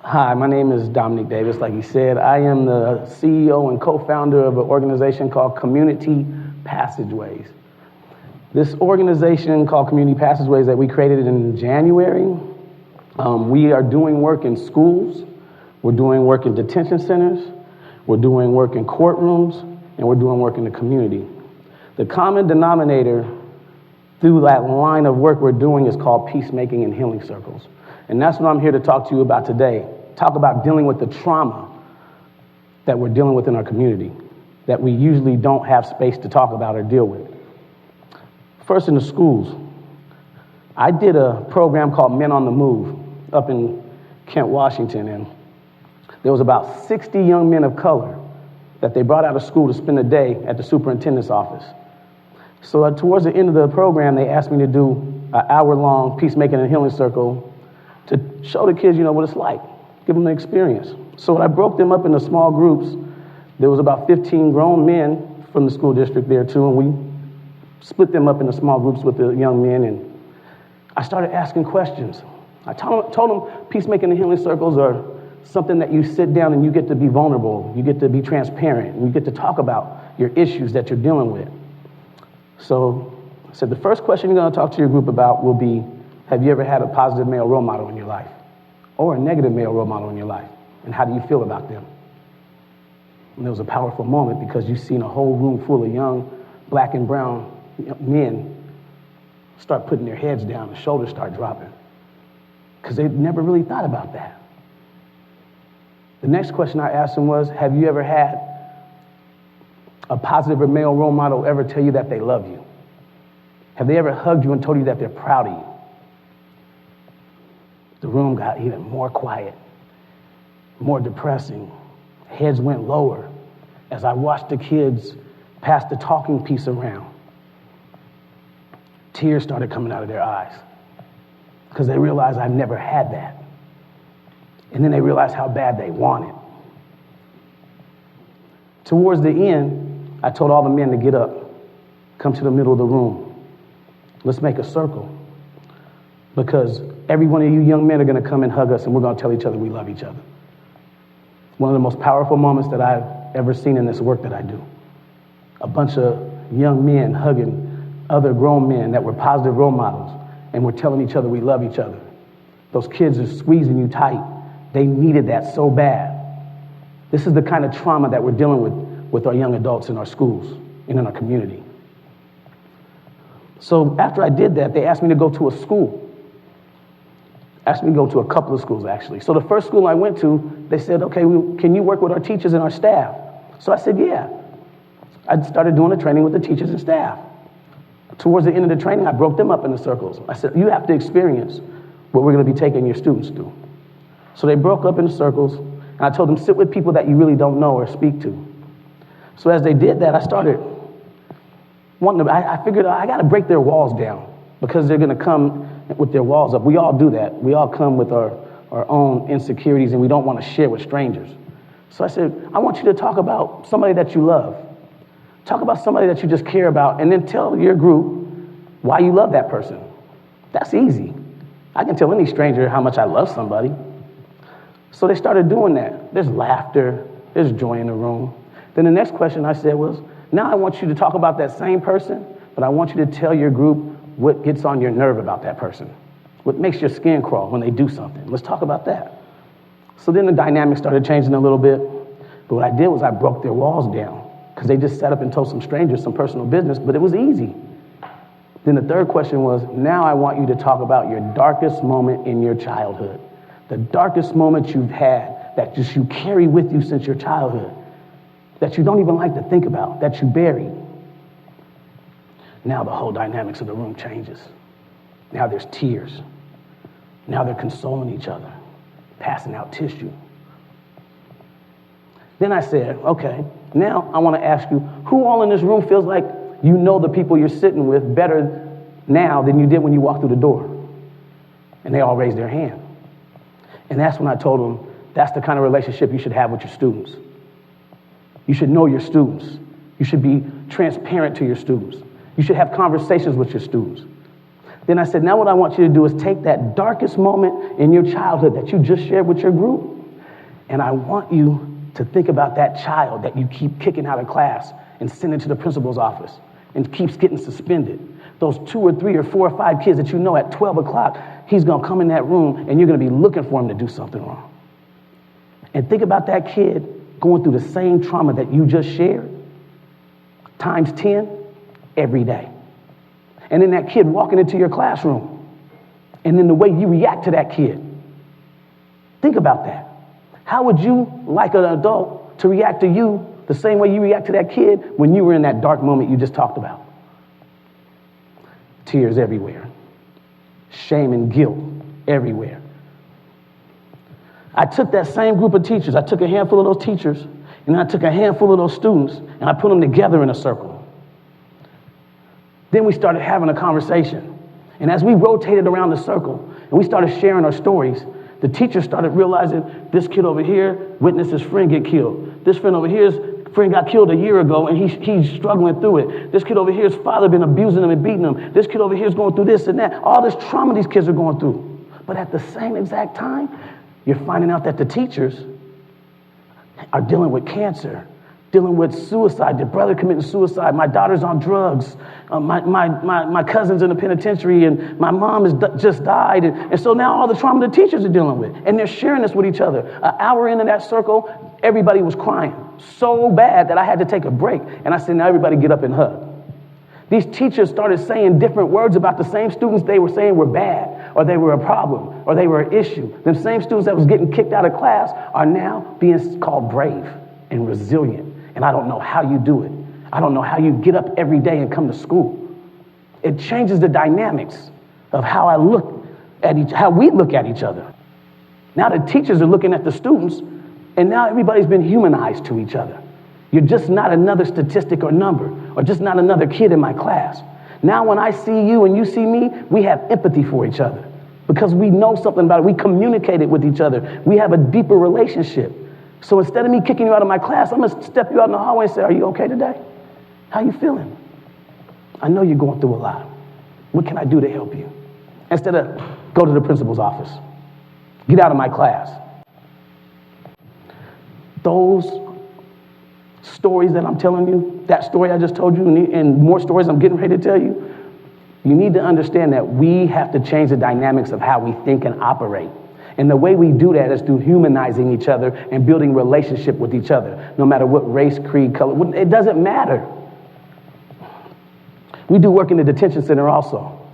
Hi, my name is Dominique Davis. Like you said, I am the CEO and co-founder of an organization called Community Passageways. This organization called Community Passageways that we created in January, we are doing work in schools, we're doing work in detention centers, we're doing work in courtrooms, and we're doing work in the community. The common denominator through that line of work we're doing is called peacemaking and healing circles. And that's what I'm here to talk to you about today. Talk about dealing with the trauma that we're dealing with in our community that we usually don't have space to talk about or deal with. First, in the schools, I did a program called Men on the Move up in Kent, Washington, and there was about 60 young men of color that they brought out of school to spend a day at the superintendent's office. So towards the end of the program, they asked me to do an hour-long peacemaking and healing circle to show the kids, what it's like, give them the experience. So I broke them up into small groups. There was about 15 grown men from the school district there too, and we split them up into small groups with the young men, and I started asking questions. I told them peacemaking and healing circles are something that you sit down and you get to be vulnerable, you get to be transparent, and you get to talk about your issues that you're dealing with. So I said, the first question you're going to talk to your group about will be, have you ever had a positive male role model in your life? Or a negative male role model in your life? And how do you feel about them? And it was a powerful moment because you've seen a whole room full of young black and brown men start putting their heads down, the shoulders start dropping. Because they've never really thought about that. The next question I asked them was, have you ever had a positive or male role model ever tell you that they love you? Have they ever hugged you and told you that they're proud of you? The room got even more quiet, more depressing. Heads went lower as I watched the kids pass the talking piece around. Tears started coming out of their eyes because they realized I've never had that. And then they realized how bad they want it. Towards the end, I told all the men to get up, come to the middle of the room. Let's make a circle. Because every one of you young men are going to come and hug us, and we're going to tell each other we love each other. One of the most powerful moments that I've ever seen in this work that I do. A bunch of young men hugging other grown men that were positive role models, and we're telling each other we love each other. Those kids are squeezing you tight. They needed that so bad. This is the kind of trauma that we're dealing with our young adults in our schools and in our community. So after I did that, they asked me to go to a school. Asked me to go to a couple of schools, actually. So the first school I went to, they said, okay, can you work with our teachers and our staff? So I said, yeah. I started doing the training with the teachers and staff. Towards the end of the training, I broke them up into circles. I said, you have to experience what we're going to be taking your students through. So they broke up into circles, and I told them, sit with people that you really don't know or speak to. So as they did that, I started I figured I got to break their walls down because they're going to come with their walls up. We all do that. We all come with our own insecurities, and we don't want to share with strangers. So I said, I want you to talk about somebody that you love. Talk about somebody that you just care about, and then tell your group why you love that person. That's easy. I can tell any stranger how much I love somebody. So they started doing that. There's laughter. There's joy in the room. Then the next question I said was, now I want you to talk about that same person, but I want you to tell your group what gets on your nerve about that person, what makes your skin crawl when they do something. Let's talk about that. So then the dynamic started changing a little bit, but what I did was I broke their walls down because they just sat up and told some strangers some personal business, but it was easy. Then the third question was, now I want you to talk about your darkest moment in your childhood, the darkest moment you've had that just you carry with you since your childhood, that you don't even like to think about, that you buried. Now the whole dynamics of the room changes. Now there's tears. Now they're consoling each other, passing out tissue. Then I said, okay, now I want to ask you, who all in this room feels like you know the people you're sitting with better now than you did when you walked through the door? And they all raised their hand. And that's when I told them, that's the kind of relationship you should have with your students. You should know your students. You should be transparent to your students. You should have conversations with your students. Then I said, now what I want you to do is take that darkest moment in your childhood that you just shared with your group, and I want you to think about that child that you keep kicking out of class and sending to the principal's office and keeps getting suspended. Those 2 or 3 or 4 or 5 kids that you know at 12 o'clock, he's going to come in that room and you're going to be looking for him to do something wrong. And think about that kid going through the same trauma that you just shared, times 10 every day. And then that kid walking into your classroom, and then the way you react to that kid. Think about that. How would you like an adult to react to you the same way you react to that kid when you were in that dark moment you just talked about? Tears everywhere. Shame and guilt everywhere. I took that same group of teachers, I took a handful of those teachers, and I took a handful of those students, and I put them together in a circle. Then we started having a conversation. And as we rotated around the circle and we started sharing our stories, the teachers started realizing this kid over here witnessed his friend get killed. This friend over here's friend got killed a year ago and he's struggling through it. This kid over here's father been abusing him and beating him. This kid over here's going through this and that. All this trauma these kids are going through. But at the same exact time, you're finding out that the teachers are dealing with cancer, dealing with suicide, their brother committing suicide, my daughter's on drugs, my cousin's in the penitentiary, and my mom has just died. And so now all the trauma the teachers are dealing with, and they're sharing this with each other. An hour into that circle, everybody was crying so bad that I had to take a break. And I said, now everybody get up and hug. These teachers started saying different words about the same students they were saying were bad, or they were a problem, or they were an issue. Them same students that was getting kicked out of class are now being called brave and resilient. And I don't know how you do it. I don't know how you get up every day and come to school. It changes the dynamics of how how we look at each other. Now the teachers are looking at the students, and now everybody's been humanized to each other. You're just not another statistic or number, or just not another kid in my class. Now when I see you and you see me, we have empathy for each other because we know something about it. We communicated with each other. We have a deeper relationship. So instead of me kicking you out of my class, I'm going to step you out in the hallway and say, are you okay today? How you feeling? I know you're going through a lot. What can I do to help you? Instead of go to the principal's office. Get out of my class. Those stories that I'm telling you, that story I just told you, and more stories I'm getting ready to tell you, you need to understand that we have to change the dynamics of how we think and operate. And the way we do that is through humanizing each other and building relationship with each other, no matter what race, creed, color. It doesn't matter. We do work in the detention center also.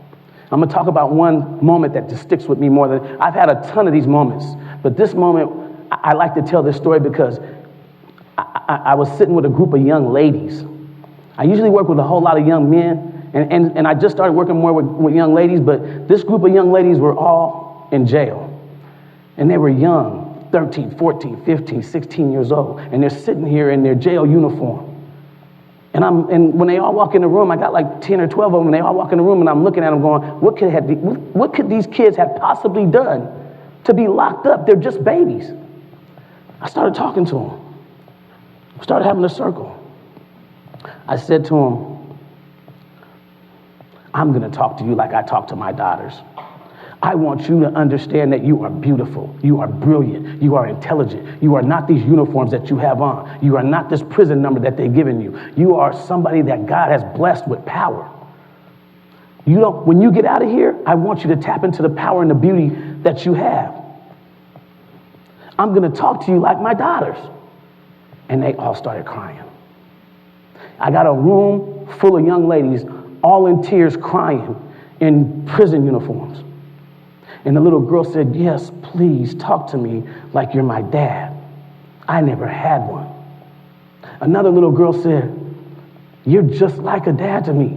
I'm going to talk about one moment that just sticks with me more than I've had a ton of these moments. But this moment, I like to tell this story because I was sitting with a group of young ladies. I usually work with a whole lot of young men, and I just started working more with young ladies, but this group of young ladies were all in jail. And they were young, 13, 14, 15, 16 years old. And they're sitting here in their jail uniform. And when they all walk in the room, I got like 10 or 12 of them, and they all walk in the room, and I'm looking at them going, what could these kids have possibly done to be locked up? They're just babies. I started talking to them. I started having a circle. I said to them, I'm going to talk to you like I talk to my daughters. I want you to understand that you are beautiful, you are brilliant, you are intelligent. You are not these uniforms that you have on. You are not this prison number that they've given you. You are somebody that God has blessed with power. When you get out of here, I want you to tap into the power and the beauty that you have. I'm going to talk to you like my daughters. And they all started crying. I got a room full of young ladies, all in tears, crying in prison uniforms. And the little girl said, yes, please talk to me like you're my dad. I never had one. Another little girl said, you're just like a dad to me.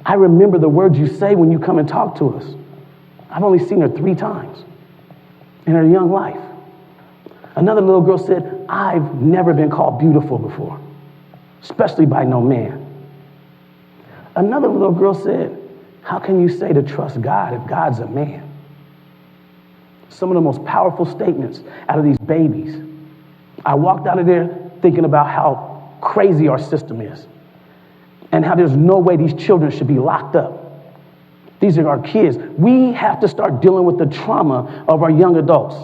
I remember the words you say when you come and talk to us. I've only seen her 3 times in her young life. Another little girl said, I've never been called beautiful before, especially by no man. Another little girl said, how can you say to trust God if God's a man? Some of the most powerful statements out of these babies. I walked out of there thinking about how crazy our system is and how there's no way these children should be locked up. These are our kids. We have to start dealing with the trauma of our young adults.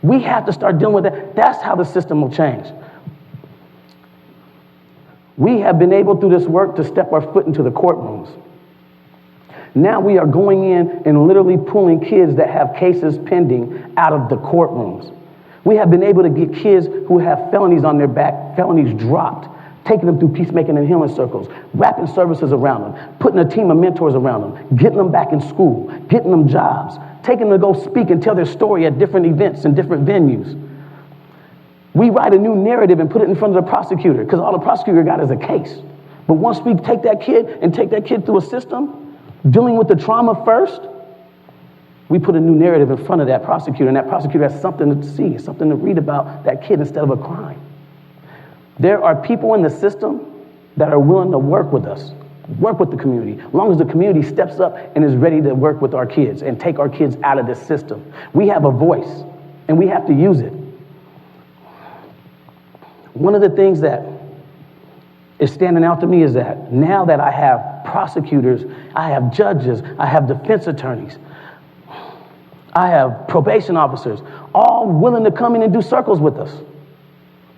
We have to start dealing with that. That's how the system will change. We have been able through this work to step our foot into the courtrooms. Now we are going in and literally pulling kids that have cases pending out of the courtrooms. We have been able to get kids who have felonies on their back, felonies dropped, taking them through peacemaking and healing circles, wrapping services around them, putting a team of mentors around them, getting them back in school, getting them jobs, taking them to go speak and tell their story at different events and different venues. We write a new narrative and put it in front of the prosecutor because all the prosecutor got is a case. But once we take that kid through a system, dealing with the trauma first, we put a new narrative in front of that prosecutor, and that prosecutor has something to see, something to read about that kid instead of a crime. There are people in the system that are willing to work with us, work with the community, as long as the community steps up and is ready to work with our kids and take our kids out of this system. We have a voice, and we have to use it. One of the things that is standing out to me is that now that I have prosecutors, I have judges, I have defense attorneys, I have probation officers, all willing to come in and do circles with us.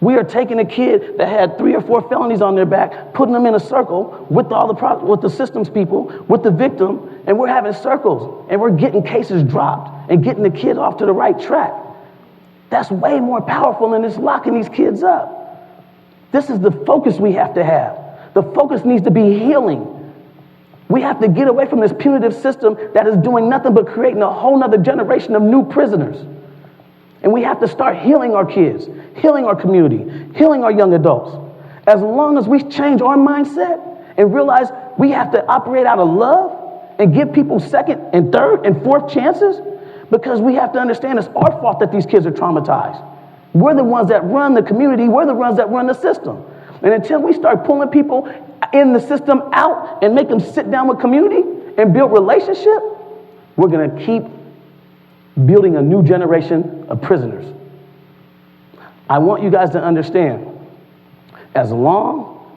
We are taking a kid that had 3 or 4 felonies on their back, putting them in a circle with with the systems people, with the victim, and we're having circles, and we're getting cases dropped and getting the kid off to the right track. That's way more powerful than just locking these kids up. This is the focus we have to have. The focus needs to be healing. We have to get away from this punitive system that is doing nothing but creating a whole nother generation of new prisoners. And we have to start healing our kids, healing our community, healing our young adults. As long as we change our mindset and realize we have to operate out of love and give people second and third and fourth chances, because we have to understand it's our fault that these kids are traumatized. We're the ones that run the community. We're the ones that run the system. And until we start pulling people in the system out and make them sit down with community and build relationship, we're going to keep building a new generation of prisoners. I want you guys to understand, as long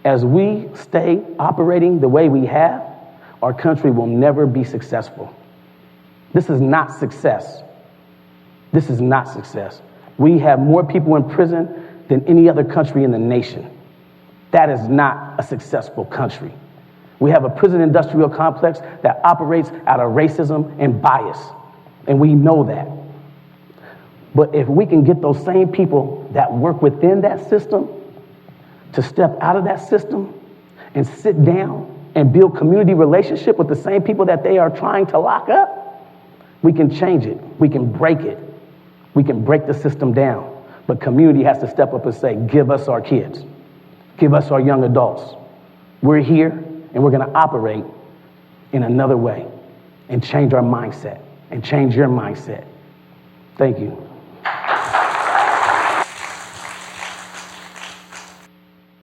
as we stay operating the way we have, our country will never be successful. This is not success. This is not success. We have more people in prison than any other country in the nation. That is not a successful country. We have a prison industrial complex that operates out of racism and bias, and we know that. But if we can get those same people that work within that system to step out of that system and sit down and build community relationship with the same people that they are trying to lock up, we can change it. We can break it. We can break the system down. But community has to step up and say, give us our kids. Give us our young adults. We're here, and we're going to operate in another way and change our mindset and change your mindset. Thank you.